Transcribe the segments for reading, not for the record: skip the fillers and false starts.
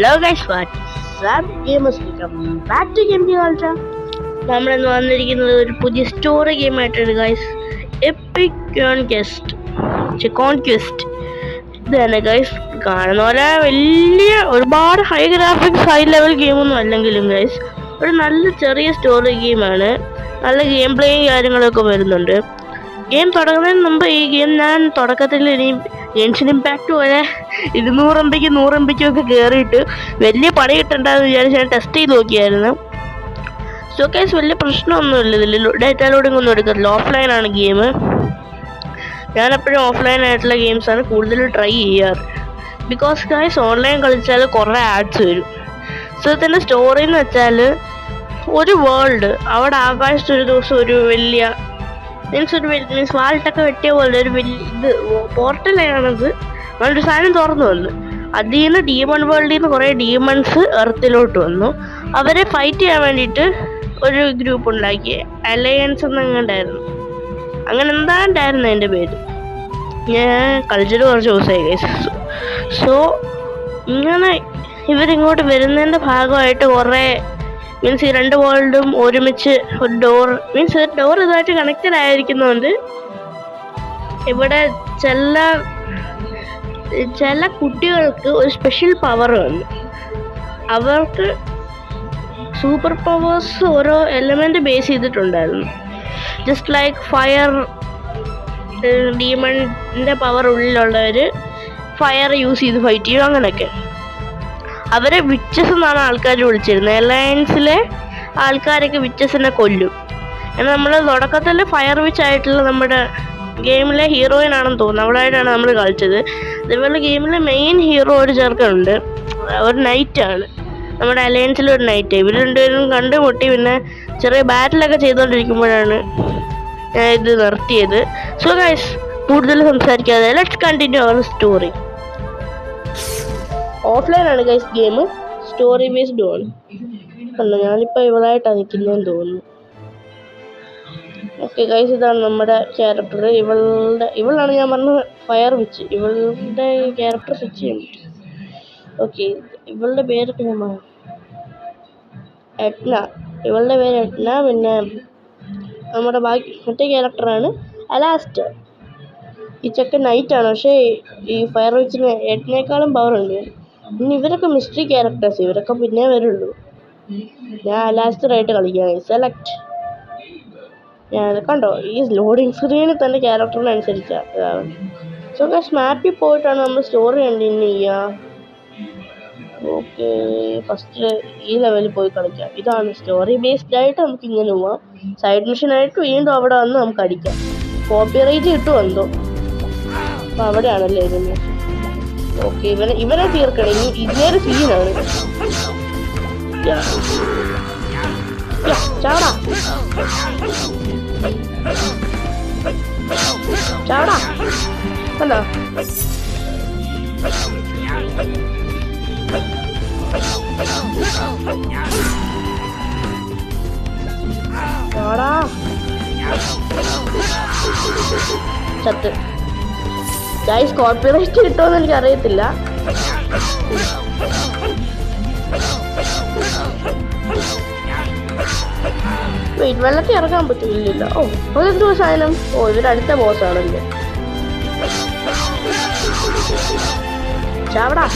Hello guys, what's up gamers? Welcome back to Game Ultra. നമ്മളിന്ന് വന്നിരിക്കുന്നത് ഒരു പുതിയ സ്റ്റോറി ഗെയിം ആയിട്ടാണ് ഗൈസ്. EPIC conquest. ഇത് തന്നെ ഗൈസ്, കാണുന്ന പോലെ വലിയ ഒരുപാട് ഹൈ ഗ്രാഫിക്സ് ഹൈ ലെവൽ ഗെയിമൊന്നും അല്ലെങ്കിലും ഗൈസ് ഒരു നല്ല ചെറിയ സ്റ്റോറി ഗെയിമാണ്. നല്ല ഗെയിം പ്ലേയും കാര്യങ്ങളൊക്കെ വരുന്നുണ്ട്. ഗെയിം തുടങ്ങുന്നതിന് മുമ്പ് ഈ ഗെയിം ഞാൻ തുടക്കത്തിൽ ഇനി ഗെയിംസിന് ഇമ്പാക്റ്റ് പോലെ 200 MB 100 MB ഒക്കെ കയറിയിട്ട് വലിയ പണി കിട്ടണ്ടെന്ന് വിചാരിച്ച് ഞാൻ ടെസ്റ്റ് ചെയ്ത് നോക്കിയായിരുന്നു. സോ ഗൈസ് വലിയ പ്രശ്നമൊന്നുമില്ല, ഇതിൽ ഡേറ്റ ലോഡിംഗ് ഒന്നും എടുക്കത്തില്ല. ഓഫ്ലൈനാണ് ഗെയിം. ഞാനെപ്പോഴും ഓഫ്ലൈൻ ആയിട്ടുള്ള ഗെയിംസാണ് കൂടുതൽ ട്രൈ ചെയ്യാറ്. ബിക്കോസ് ഗൈസ് ഓൺലൈൻ കളിച്ചാൽ കുറേ ആഡ്സ് വരും. സോ ഇതിൻ്റെ സ്റ്റോറി എന്ന് വെച്ചാൽ ഒരു വേൾഡ്, അവിടെ ആകാശത്ത് ഒരു ദിവസം ഒരു വലിയ മീൻസ് വാൾട്ടൊക്കെ വെട്ടിയ പോലെ ഒരു വലിയ ഇത് പോർട്ടലാണത്. അങ്ങനൊരു സാധനം തുറന്നു വന്നു. അതിൽ നിന്ന് ഡീമൺ വേൾഡിൽ നിന്ന് കുറേ ഡീമൺസ് എർത്തിലോട്ട് വന്നു. അവരെ ഫൈറ്റ് ചെയ്യാൻ വേണ്ടിയിട്ട് ഒരു ഗ്രൂപ്പ് ഉണ്ടാക്കി, അലയൻസ് എന്നങ്ങണ്ടായിരുന്നു, അങ്ങനെ എന്താണ്ടായിരുന്നു എൻ്റെ പേര്. ഞാൻ കളിച്ചിട്ട് കുറച്ച് ദിവസമായി ഗൈസ്. സോ ഇങ്ങനെ ഇവരിങ്ങോട്ട് വരുന്നതിൻ്റെ ഭാഗമായിട്ട് കുറേ മീൻസ് ഈ രണ്ട് വേൾഡും ഒരുമിച്ച് ഒരു ഡോർ ഇതായിട്ട് കണക്റ്റഡ് ആയിരിക്കുന്നതുകൊണ്ട് ഇവിടെ ചില കുട്ടികൾക്ക് ഒരു സ്പെഷ്യൽ പവർ വന്നു. അവർക്ക് സൂപ്പർ പവേഴ്സ് ഓരോ എലമെന്റ് ബേസ് ചെയ്തിട്ടുണ്ടായിരുന്നു. ജസ്റ്റ് ലൈക്ക് ഫയർ, ഡീമണിൻ്റെ പവർ ഉള്ളിലുള്ളവർ ഫയർ യൂസ് ചെയ്ത് ഫൈറ്റ് ചെയ്യും. അങ്ങനെയൊക്കെ അവരെ വിച്ചസ് എന്നാണ് ആൾക്കാർ വിളിച്ചിരുന്നത്. അലയൻസിലെ ആൾക്കാരൊക്കെ വിച്ചസിനെ കൊല്ലും. എന്നാൽ നമ്മൾ തുടക്കത്തിൽ ഫയർ വിച്ച് ആയിട്ടുള്ള നമ്മുടെ ഗെയിമിലെ ഹീറോയിൻ ആണെന്ന് തോന്നുന്നു, അവിടെയായിട്ടാണ് നമ്മൾ കളിച്ചത്. അതേപോലെ ഗെയിമിലെ മെയിൻ ഹീറോ ഒരു ചെറുക്കുണ്ട്, ഒരു നൈറ്റാണ്, നമ്മുടെ അലയൻസിലെ ഒരു നൈറ്റ്. ഇവർ രണ്ടുപേരും കണ്ടുമുട്ടി പിന്നെ ചെറിയ ബാറ്റിലൊക്കെ ചെയ്തുകൊണ്ടിരിക്കുമ്പോഴാണ് ഞാൻ ഇത് നിർത്തിയത്. സോ ഗൈസ് കൂടുതൽ സംസാരിക്കാതെ ലെറ്റ്സ് കണ്ടിന്യൂ അവർ സ്റ്റോറി. ഓഫ്ലൈനാണ് ഗൈസ് ഗെയിം, സ്റ്റോറി ബേസ്ഡ് ആണ്. അല്ല ഞാനിപ്പോൾ ഇവളായിട്ടാണ് നിൽക്കുന്നതെന്ന് തോന്നുന്നു. ഓക്കെ ഗൈസ്, ഇതാണ് നമ്മുടെ ക്യാരക്ടർ. ഇവളാണ് ഞാൻ പറഞ്ഞ ഫയർ വിച്ച്. ഇവളുടെ ക്യാരക്ടർ സ്വിച്ച് ചെയ്യാൻ പറ്റും. ഓക്കെ, ഇവളുടെ പേരൊക്കെ ഞാൻ എഡ്ന. ഇവളുടെ പേര് എഡ്ന. പിന്നെ നമ്മുടെ മറ്റേ ക്യാരക്ടറാണ് അലാസ്റ്റർ. ഈ ചെക്കൻ നൈറ്റാണ്, പക്ഷേ ഈ ഫയർ വിച്ചിന് എഡ്നേക്കാളും പവർ ഉണ്ട്. ഇനി ഇവരൊക്കെ മിസ്റ്ററി ക്യാരക്ടേഴ്സ്, ഇവരൊക്കെ പിന്നെ വരുള്ളൂ. ഞാൻ അലാസ്റ്ററായിട്ട് കളിക്കാം. സെലക്ട്. ഞാൻ കണ്ടോ ഈ ലോഡിങ് സ്ക്രീനിൽ തന്നെ ക്യാരക്ടറിനനുസരിച്ചാണ്. സോ ഗൈസ് മാപ്പിൽ പോയിട്ടാണ് നമ്മൾ സ്റ്റോറി കണ്ടിന്യൂ ചെയ്യുക. ഓക്കെ, ഫസ്റ്റ് ഈ ലെവലിൽ പോയി കളിക്കാം. ഇതാണ് സ്റ്റോറി ബേസ്ഡ് ആയിട്ട് നമുക്ക് ഇങ്ങനെ പോവാം. സൈഡ് മിഷനായിട്ട് വീണ്ടും അവിടെ വന്ന് നമുക്ക് അടിക്കാം. കോപ്പിറൈറ്റ് കിട്ടും എന്തോ. അപ്പം അവിടെയാണല്ലേ ഇരുന്നത്. ഓക്കെ, ഇവനെ തീർക്കണം. ഇതൊരു സീനാണ്. ചാടാ ചാടാ കണ്ടോ. ചാടാ ചത്ത്. ഗൈസ് കോപ്പിറൈറ്റ് കിട്ടുമെന്ന് എനിക്കറിയത്തില്ല. വെയിറ്റ്, വെള്ളത്തിൽ ഇറങ്ങാൻ പറ്റില്ല. ഓ അതെന്തോ സാധനം. ഓ ഇവരടുത്ത ബോസാണല്ലോ. ചാവടാ.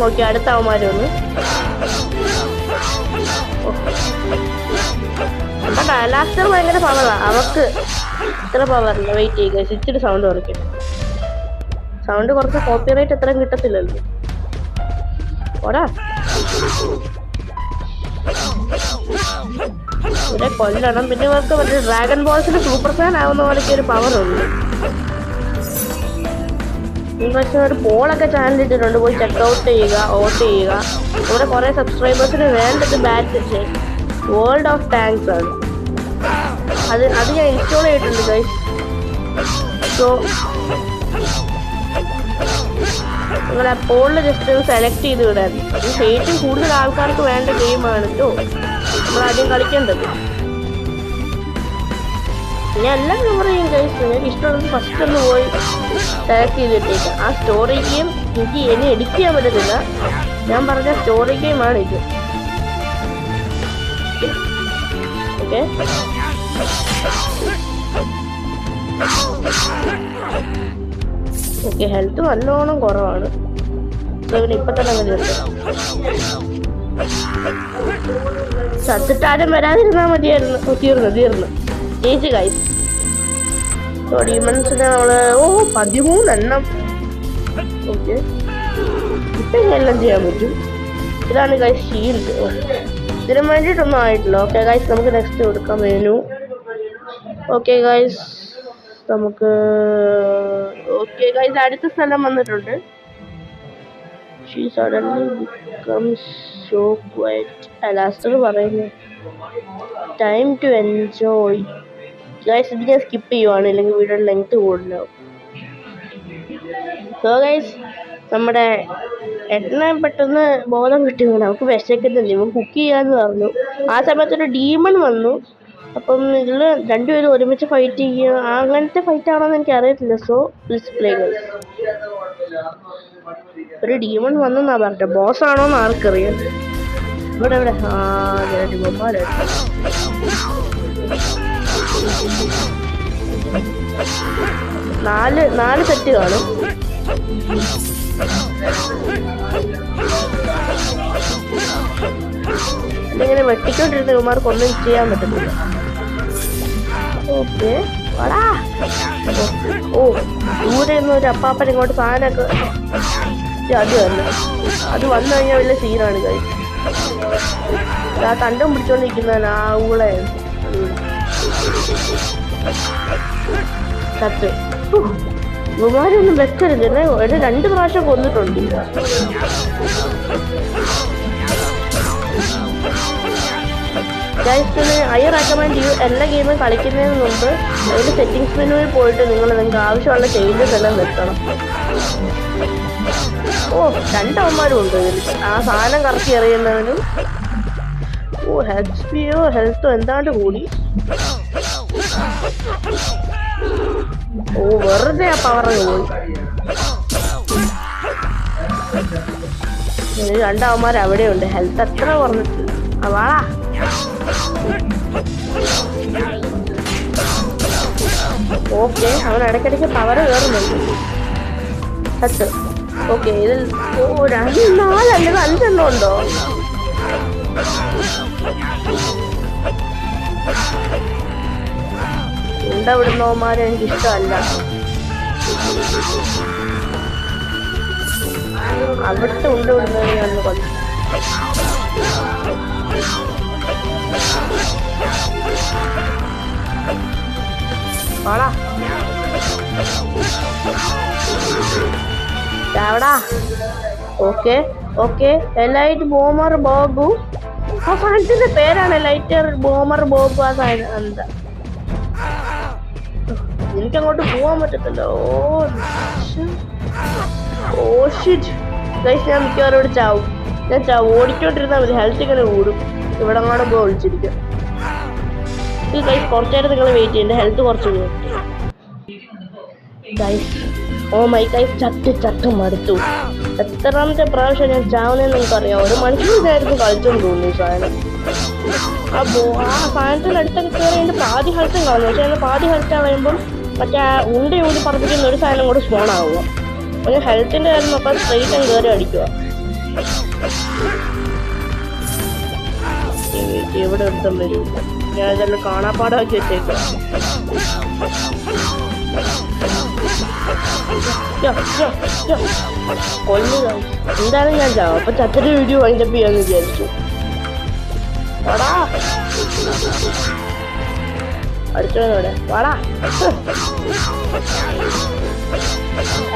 ഓക്കെ, അടുത്ത അവന്മാരൊന്ന് ലാസ്റ്റർ ഭയങ്കര പവറാ. അവർക്ക് ഇത്ര പവറില്ല. വെയിറ്റ് ചെയ്യുക, ഇച്ചിരി സൗണ്ട് കുറയ്ക്കും. സൗണ്ട് കുറച്ച് കോപ്പിറൈറ്റ് എത്രയും കിട്ടത്തില്ലല്ലോ. ഓടാ, ഇവരെ കൊല്ലണം. പിന്നെ ഇവർക്ക് മറ്റേ ഡ്രാഗൺ ബോൾസിന് സൂപ്പർ ഫാൻ ആവുന്ന പോലെയൊക്കെ ഒരു പവറുണ്ട്. പക്ഷേ ഒരു പോളൊക്കെ ചാനൽ ഇട്ടിട്ടുണ്ട്, പോയി ചെക്കൗട്ട് ചെയ്യുക, വോട്ട് ചെയ്യുക. ഇവിടെ കുറേ സബ്സ്ക്രൈബേഴ്സിന് വേണ്ടത് ബാറ്റ് വേൾഡ് ഓഫ് ടാങ്ക്സ് ആണ്. അത് ഞാൻ ഇൻസ്റ്റാൾ ചെയ്തിട്ടുണ്ട് ഗൈസ്. സോ നിങ്ങളെ പോളിൽ ജസ്റ്റ് സെലക്ട് ചെയ്ത് വിടാൻ. അത് ഏറ്റവും കൂടുതൽ ആൾക്കാർക്ക് വേണ്ട ഗെയിമാണല്ലോ നമ്മളാദ്യം കളിക്കേണ്ടത്. ഞാൻ എല്ലാം കവർ ചെയ്യും ഗൈസ്. നിങ്ങൾക്ക് ഇഷ്ടമുള്ളത് ഫസ്റ്റ് ഒന്ന് പോയി സെലക്ട് ചെയ്തിട്ടേക്കാം. ആ സ്റ്റോറി ഗെയിം എനിക്ക് ഇനി എഡിറ്റ് ചെയ്യാൻ പറ്റത്തില്ല. ഞാൻ പറഞ്ഞ സ്റ്റോറി ഗെയിമാണ് ഇത്. Okay, okay. ഹെൽത്ത് നല്ലോണം കുറവാണ്. പിന്നെ ഇപ്പൊ തന്നെ അങ്ങനെ ചത്തിട്ടാരും വരാതിരുന്നാ മതിയായിരുന്നു. തീർന്നു ജയിച്ചു ഗൈസ്. ഡീമൺസിനെ നമ്മള് 13 എണ്ണം. ഓക്കെ, ഇപ്പൊ എല്ലാം ചെയ്യാൻ പറ്റും. ഇതാണ് ഗൈസ് ഷീൽഡ്. ഇതിന് വേണ്ടിയിട്ടൊന്നും ആയിട്ടില്ല. ഓക്കെ ഗൈസ്, നമുക്ക് നെക്സ്റ്റ് കൊടുക്കാം മെനു. ഓക്കെ ഗൈസ്, നമുക്ക് ഓക്കെ ഗൈസ് അടുത്ത സ്ഥലം വന്നിട്ടുണ്ട്. She suddenly becomes so quiet. Alastair പറയുന്നു ടൈം ടു എൻജോയ്. ഗൈസ് ഇത് ഞാൻ സ്കിപ്പ് ചെയ്യുവാണ്, ഇല്ലെങ്കിൽ വീഡിയോയുടെ ലെങ്ത് കൂടുതലാവും. സോ ഗൈസ്, നമ്മുടെ എണ്ണ പെട്ടെന്ന് ബോധം കിട്ടിയാണ്. നമുക്ക് വിശക്കുന്നില്ല, ഇവൻ കുക്ക് ചെയ്യാന്ന് പറഞ്ഞു. ആ സമയത്തൊരു ഡീമൺ വന്നു. അപ്പം ഇതിൽ രണ്ടുപേരും ഒരുമിച്ച് ഫൈറ്റ് ചെയ്യുക, അങ്ങനത്തെ ഫൈറ്റ് ആണോന്ന് എനിക്ക് അറിയത്തില്ല. So let's play guys. ഒരു ഡീമൺ വന്നെന്നാ പറഞ്ഞ, ബോസ് ആണോന്ന് ആർക്കറിയാം. ഇവിടെ നാല് സെറ്റ് കാണും. ഇങ്ങനെ വെട്ടിക്കൊണ്ടിരുന്ന ഇവന്മാർക്ക് ഒന്നും ചെയ്യാൻ പറ്റത്തില്ല. ഓക്കെ, ദൂരെ നിന്ന് ഒരു അപ്പാപ്പൻ ഇങ്ങോട്ട് സാധനമൊക്കെ അത് തന്നെ. അത് വന്നു കഴിഞ്ഞാൽ വലിയ സീനാണ് കഴിച്ച്. ആ തണ്ടം പിടിച്ചോണ്ടിരിക്കുന്നതാണ് ആ ഊളെ ചത്ത്. ഇവന്മാരൊന്നും വെക്കരുത്. ഒരു 2 പ്രാവശ്യം കൊന്നിട്ടുണ്ട്. ഐ റെക്കമെൻഡ് യു എല്ലാ ഗെയിമും കളിക്കുന്നതിന് മുമ്പ് അതിൻ്റെ സെറ്റിംഗ്സ് മെനുവിൽ പോയിട്ട് നിങ്ങൾക്ക് ആവശ്യമുള്ള ചേഞ്ചസ് എല്ലാം വെക്കണം. 2 അവന്മാരും ഉണ്ട് ഇതിൽ. ആ സാധനം കറക്കി എറിയുന്നവനും ഹെൽത്തോ എന്താണ്ട് കൂടി. വെറുതെ ആ പവറങ്ങ് പോയി. 2 അവന്മാർ അവിടെയുണ്ട്. ഹെൽത്ത് അത്ര കുറഞ്ഞിട്ടില്ല. വാടാ. ഓക്കെ, അവൻ ഇടയ്ക്കിടയ്ക്ക് പവർ കയറുന്നുണ്ട്. സത്ത്. ഓക്കെ, ഇതിൽ 4 അല്ലെങ്കിൽ 5 എണ്ണം ഉണ്ടോ? ഉണ്ടവിടുന്നവന്മാരെ എനിക്കിഷ്ടമല്ല. അവിടുത്തെ ഉണ്ടവിടുന്നവരെ ഞാൻ കൊണ്ടു. ആടാ ചാവടാ. Okay, elite ബോമർ ബോബു. ആ സാധനത്തിന്റെ പേരാണ് ലൈറ്റർ ബോമർ ബോബു. ആ സാധനം എന്താ, എനിക്കങ്ങോട്ട് പോവാൻ പറ്റത്തില്ല. ഷിറ്റ് ഗൈസ്, ഞാൻ മിക്കവാറും ഇവിടെ ചാവും. ഞാൻ ഓടിച്ചോണ്ടിരുന്നാൽ മതി, ഹെൽത്ത് ഇങ്ങനെ കൂടും. ഇവിടെ അങ്ങോട്ട് പോയി ഒളിച്ചിരിക്കും. ഇത് ഗൈസ് കുറച്ചു നേരം നിങ്ങൾ വെയിറ്റ് ചെയ്യേണ്ട, ഹെൽത്ത് കുറച്ച് കൂടും ഗൈസ്. ഓ മൈ ഗൈസ്, ചത്ത് മടുത്തു. എത്രാമത്തെ പ്രാവശ്യം ഞാൻ ചാവുന്നതെന്ന് നിങ്ങൾക്കറിയാം. 1 മണിക്കൂറായിരുന്നു കളിച്ചെന്ന് തോന്നുന്നു ഈ സാധനം. ആ സാധനത്തിൻ്റെ അടുത്തൊക്കെ കയറി അതിൻ്റെ പാതി ഹെൽത്തും കളഞ്ഞു. പക്ഷേ അതിൻ്റെ പാതി ഹെൽത്ത് കളയുമ്പം മറ്റേ ഉണ്ടി പറപ്പിക്കുന്ന ഒരു സാധനം കൂടെ സ്പോൺ ആവുക. പിന്നെ ഹെൽത്തിൻ്റെ കാര്യം നോക്കാൻ സ്ട്രെയിറ്റ് അങ്ങ് കയറി അടിക്കുക. എവിടെ എടുത്തും വരും. ഞാൻ ഇതെല്ലാം കാണാപ്പാടാക്കി വെച്ചേക്കാം. കൊല്ലുക. എന്തായാലും ഞാൻ ചാവും. അപ്പൊ ചത്തൊരു വീഡിയോ വൈൻഡപ്പ് ചെയ്യാന്ന് വിചാരിച്ചു. വാടാ, അടുത്തോടെ വാടാ.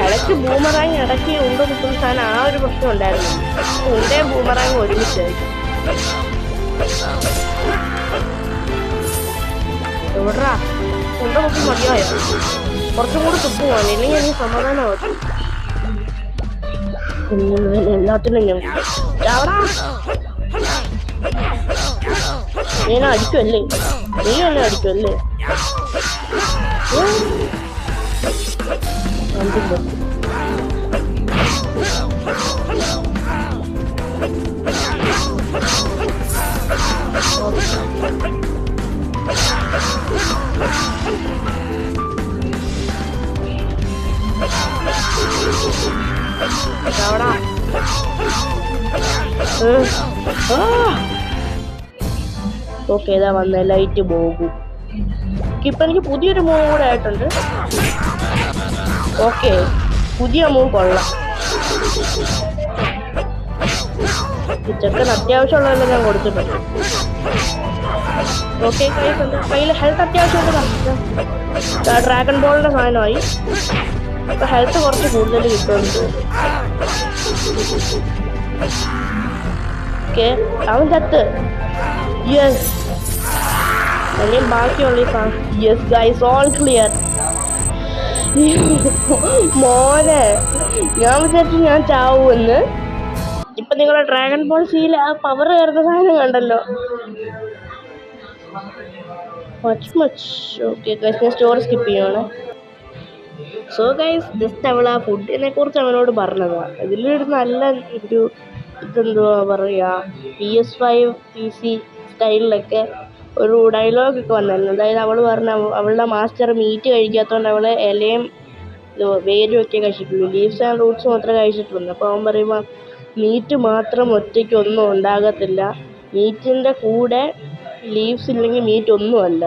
ഇടയ്ക്ക് ബൂമറാങ് ഇടയ്ക്ക് ഉണ്ട കുത്തുന്ന സാധനം. ആ ഒരു പ്രശ്നം ഉണ്ടായിരുന്നു. ഉണ്ടയും ബൂമറാങ് ഒരുമിച്ചായിരിക്കും. എവിടാ ഉണ്ട കുത്തി മതിയായോ? കുറച്ചും കൂടി തുപ്പുവാണ്, ഇല്ലെങ്കിൽ എനിക്ക് സമാധാനമാകും. എല്ലാത്തിനും ഞാൻ നീ അടിക്കുമല്ലേ? ഓക്കെ, ഇതാ വന്ന ലൈറ്റ് പോകും. ഇപ്പം എനിക്ക് പുതിയൊരു മൂവ് കൂടെ ആയിട്ടുണ്ട്. ഓക്കെ, പുതിയ മൂവ് കൊള്ളാം. ചെക്കൻ അത്യാവശ്യമുള്ളതെല്ലാം ഞാൻ കൊടുത്തിട്ടുണ്ട്. ഓക്കെ, കയ്യിൽ ഹെൽത്ത് അത്യാവശ്യമുണ്ട്. ഡ്രാഗൺ ബോളിന്റെ സാധനമായി. അപ്പൊ ഹെൽത്ത് കുറച്ച് കൂടുതൽ കിട്ടുന്നുണ്ട്. ഓക്കെ, അവൻ ചത്ത്. യെസ്, അല്ലെങ്കിൽ ബാക്കിയുള്ള യെസ് ഗൈസ്, ഓൾ ക്ലിയർ. മോനെ, ഞാൻ വിചാരിച്ചു ഞാൻ ചാവുമെന്ന്. ഇപ്പൊ നിങ്ങളുടെ ഡ്രാഗൺ ബോൾ സീൽ ആ പവർ കയറുന്ന സാധനം കണ്ടല്ലോ. ഓക്കെ ഗൈസ്, ഞാൻ സ്റ്റോറി സ്കിപ്പ് ചെയ്യണേ. സോ ഗൈസ്, ജസ്റ്റ് അവൾ ആ ഫുഡിനെ കുറിച്ച് അവനോട് പറഞ്ഞതാണ്. ഇതിലൊരു നല്ല ഒരു ഇതെന്തുവാ പറയുക, PS5 PC സ്റ്റൈലിലൊക്കെ ഒരു ഡയലോഗൊക്കെ വന്നായിരുന്നു. അതായത് അവൾ പറഞ്ഞ അവളുടെ മാസ്റ്റർ മീറ്റ് കഴിക്കാത്തതുകൊണ്ട് അവൾ ഇലയും വേരും ഒക്കെ കഴിച്ചിട്ടുള്ളൂ, ലീവ്സ് ആൻഡ് റൂട്ട്സ് മാത്രമേ കഴിച്ചിട്ടുള്ളൂ. അപ്പോൾ അവൻ പറയുമ്പോൾ മീറ്റ് മാത്രം ഒറ്റയ്ക്ക് ഒന്നും ഉണ്ടാകത്തില്ല, മീറ്റിൻ്റെ കൂടെ ലീവ്സ് ഇല്ലെങ്കിൽ മീറ്റ് ഒന്നുമല്ല.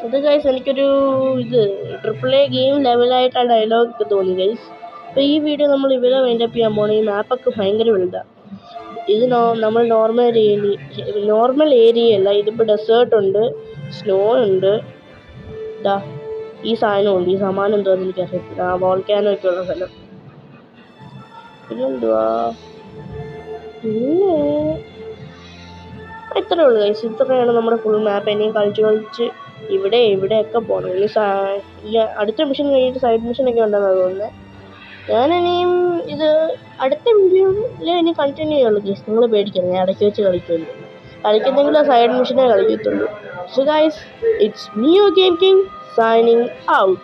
അത് ഗൈസ് എനിക്കൊരു AAA ഗെയിം ലെവലായിട്ട് ആ ഡയലോഗൊക്കെ തോന്നി ഗൈസ്. അപ്പോൾ ഈ വീഡിയോ നമ്മൾ ഇവിടെ വൈൻഡപ്പ് ചെയ്യാൻ പോകണം. ഈ മാപ്പൊക്കെ ഭയങ്കര വലുതാണ്. ഇത് നമ്മൾ നോർമൽ ഏരിയയല്ല. ഇതിപ്പോൾ ഡെസേർട്ട് ഉണ്ട്, സ്നോ ഉണ്ട്, ഇതാ ഈ സാധനമുണ്ട്. ഈ സമാനം എന്തോന്ന് എനിക്കറിയത്തില്ല. ആ വോൾക്കാനോ ഒക്കെ ഉള്ള സ്ഥലം. പിന്നെന്തുവാ, പിന്നെ ഇത്രയേ ഉള്ളൂ ഗൈസ്. ഇത്രയാണ് നമ്മുടെ ഫുൾ മാപ്പ്. ഇനിയും കളിച്ച് ഇവിടെയൊക്കെ പോകണം. ഈ അടുത്ത മിഷൻ കഴിഞ്ഞിട്ട് സൈഡ് മിഷനൊക്കെ ഉണ്ടെന്നാണ് തോന്നുന്നത്. ഞാനിനിയും ഇത് അടുത്ത വീഡിയോയിൽ ഇനി കണ്ടിന്യൂ ചെയ്യുള്ളൂ ഗൈസ്. നിങ്ങൾ പേടിക്കണം, ഞാൻ ഇടയ്ക്ക് വെച്ച് കളിക്കുന്നെങ്കിൽ ആ സൈഡ് മിഷനെ കളിക്കത്തുള്ളൂ. So guys, it's me your game king signing out.